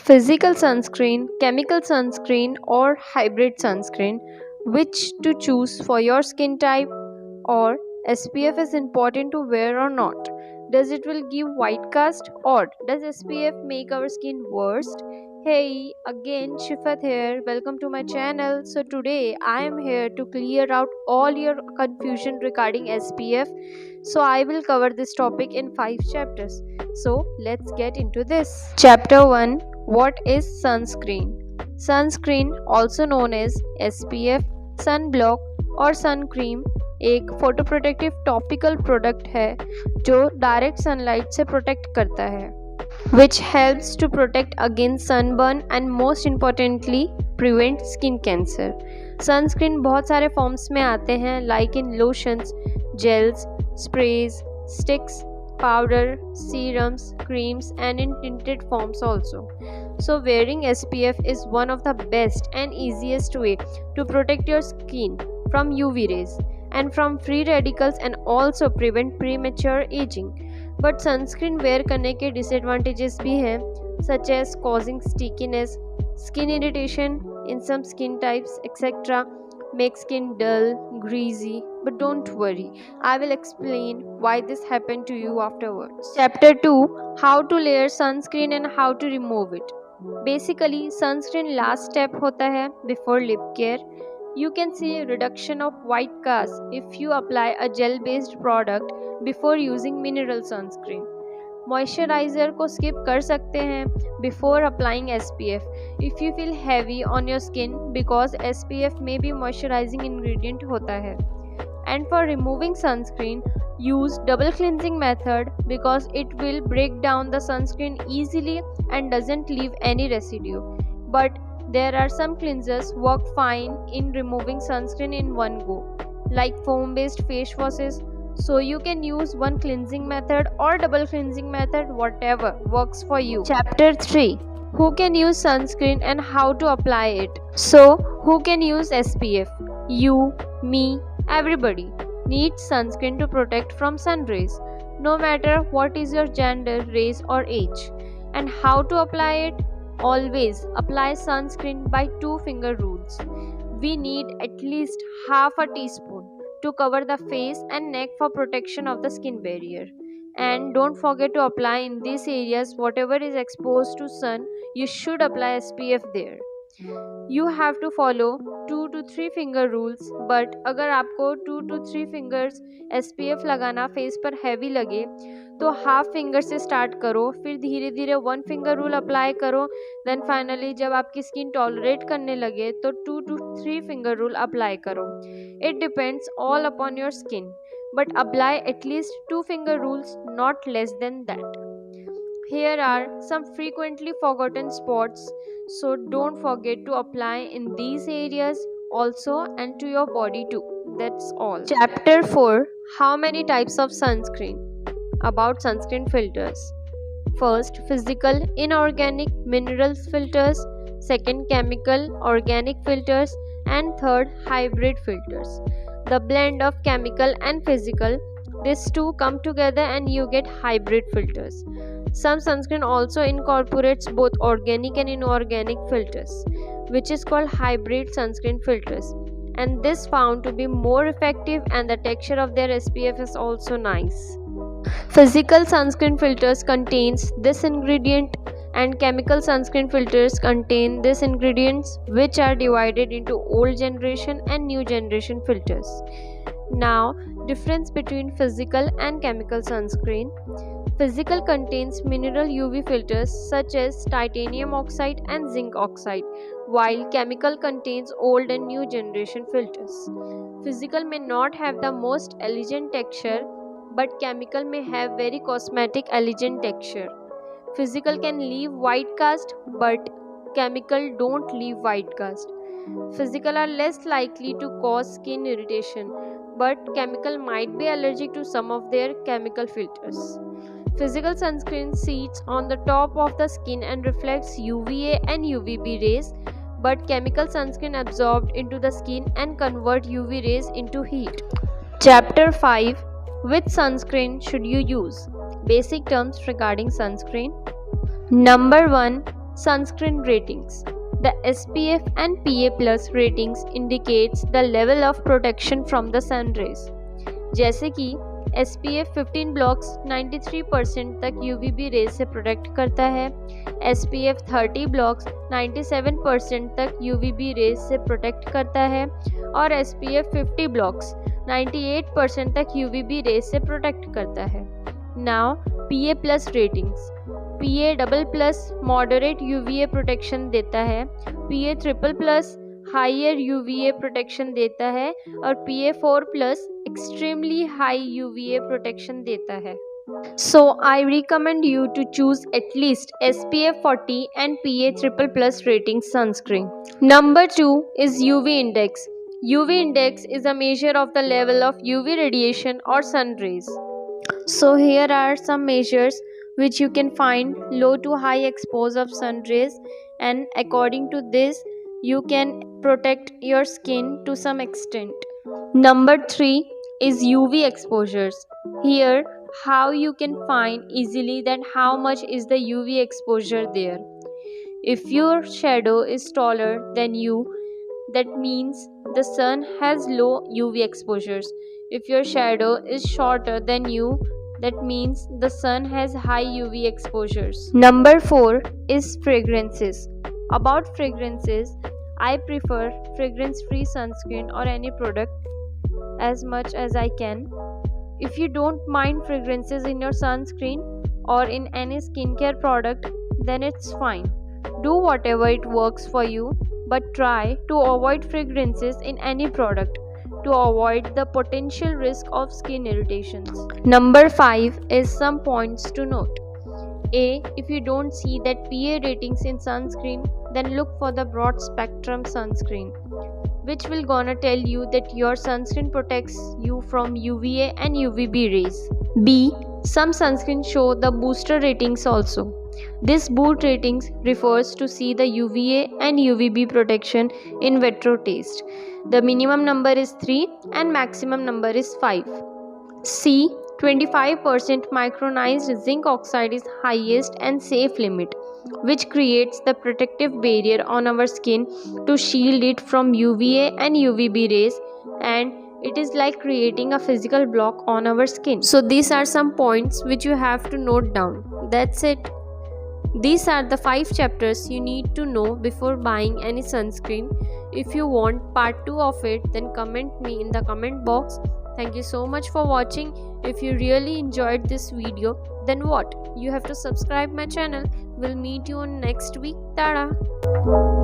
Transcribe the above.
Physical sunscreen, chemical sunscreen, or hybrid sunscreen. Which to choose for your skin type? Or SPF is important to wear or not? Does it will give white cast or does SPF make our skin worse? Hey, again Shifat here. Welcome to my channel. So today I am here to clear out all your confusion regarding SPF. So I will cover this topic in 5 chapters. So let's get into this. Chapter 1. What is sunscreen? Sunscreen, also known as SPF, sunblock और sun cream एक photo protective topical product है जो direct sunlight से protect करता है which helps to protect against sunburn and most importantly prevent skin cancer. Sunscreen बहुत सारे forms में आते हैं like in lotions, gels, sprays, sticks, powder, serums, creams and in tinted forms also. So wearing SPF is one of the best and easiest way to protect your skin from UV rays and from free radicals and also prevent premature aging. But sunscreen wear करने के disadvantages भी हैं such as causing stickiness, skin irritation in some skin types etc. Make skin dull, greasy, but don't worry, I will explain why this happened to you afterwards. Chapter 2. How to layer sunscreen and how to remove it. Basically, sunscreen last step होता है before lip care. You can see a reduction of white cast if you apply a gel based product before using mineral sunscreen. Moisturiser को स्किप कर सकते हैं before applying SPF if you feel heavy on your skin because SPF में भी moisturising ingredient होता है. And for removing sunscreen use double cleansing method because it will break down the sunscreen easily and doesn't leave any residue. But there are some cleansers work fine in removing sunscreen in one go like foam based face washes. So you can use one cleansing method or double cleansing method, whatever works for you. Chapter 3. Who can use sunscreen and how to apply it? So who can use SPF? You, me, everybody needs sunscreen to protect from sun rays, no matter what is your gender, race or age. And how to apply it? Always apply sunscreen by 2-finger rules. We need at least half a teaspoon to cover the face and neck for protection of the skin barrier. And don't forget to apply in these areas whatever is exposed to sun. You should apply SPF there. You have to follow 2 to 3 finger rules. But अगर आपको 2 to 3 fingers SPF लगाना face पर heavy लगे तो half finger से start करो, फिर धीरे धीरे 1 फिंगर रूल अप्लाई करो. देन फाइनली जब आपकी स्किन टॉलरेट करने लगे तो 2 to 3 फिंगर रूल अप्लाई करो. It depends all upon your skin but apply at least 2 finger rules, not less than that. Here are some frequently forgotten spots, so don't forget to apply in these areas also and to your body too. That's all. Chapter 4. How many types of sunscreen? About sunscreen filters. First, physical inorganic minerals filters. Second, chemical organic filters. And third, hybrid filters. The blend of chemical and physical. These two come together and you get hybrid filters. Some sunscreen also incorporates both organic and inorganic filters, which is called hybrid sunscreen filters. And this found to be more effective and the texture of their SPF is also nice. Physical sunscreen filters contains this ingredient and chemical sunscreen filters contain these ingredients, which are divided into old generation and new generation filters. Now, difference between physical and chemical sunscreen. Physical contains mineral UV filters such as titanium oxide and zinc oxide, while chemical contains old and new generation filters. Physical may not have the most elegant texture, but chemical may have very cosmetic elegant texture. Physical can leave white cast, but chemical don't leave white cast. Physical are less likely to cause skin irritation, but chemical might be allergic to some of their chemical filters. Physical sunscreen sits on the top of the skin and reflects UVA and UVB rays, but chemical sunscreen absorbed into the skin and convert UV rays into heat. Chapter 5. Which sunscreen should you use? Basic terms regarding sunscreen. Number 1. Sunscreen ratings. The SPF and PA+ ratings indicates the level of protection from the sun rays. जैसे कि SPF 15 blocks 93% तक UVB raise से protect करता है, SPF 30 blocks 97% तक UVB raise से protect करता है और SPF 50 ब्लॉक्स 98% तक UVB रेज से प्रोटेक्ट करता है. Now PA+ ratings. PA++ moderate UVA protection देता है, PA++ हायर UVA प्रोटेक्शन देता है और PA4+ extremely high UVA protection देता है. So I recommend you to choose at least SPF 40 and PA++ rating sunscreen. Number 2 is UV index. UV index is a measure of the level of UV radiation or sun rays. So here are some measures which you can find low to high expose of sun rays, and according to this you can protect your skin to some extent. Number 3 is UV exposures. Here how you can find easily that how much is the UV exposure there. If your shadow is taller than you, that means the sun has low UV exposures. If your shadow is shorter than you, that means the sun has high UV exposures. Number 4 is fragrances. About fragrances, I prefer fragrance-free sunscreen or any product as much as I can. If you don't mind fragrances in your sunscreen or in any skincare product, then it's fine. Do whatever it works for you, but try to avoid fragrances in any product to avoid the potential risk of skin irritations. Number 5 is some points to note. A. If you don't see that PA ratings in sunscreen, then look for the broad spectrum sunscreen, which will gonna tell you that your sunscreen protects you from UVA and UVB rays. B. Some sunscreen show the booster ratings also. This boot ratings refers to see the UVA and UVB protection in vitro test. The minimum number is 3 and maximum number is 5. C. 25% micronized zinc oxide is highest and safe limit, which creates the protective barrier on our skin to shield it from UVA and UVB rays, and it is like creating a physical block on our skin. So these are some points which you have to note down. That's it. These are the 5 chapters you need to know before buying any sunscreen. If you want part 2 of it, then comment me in the comment box. Thank you so much for watching. If you really enjoyed this video, then what? You have to subscribe my channel. We'll meet you on next week. Tada!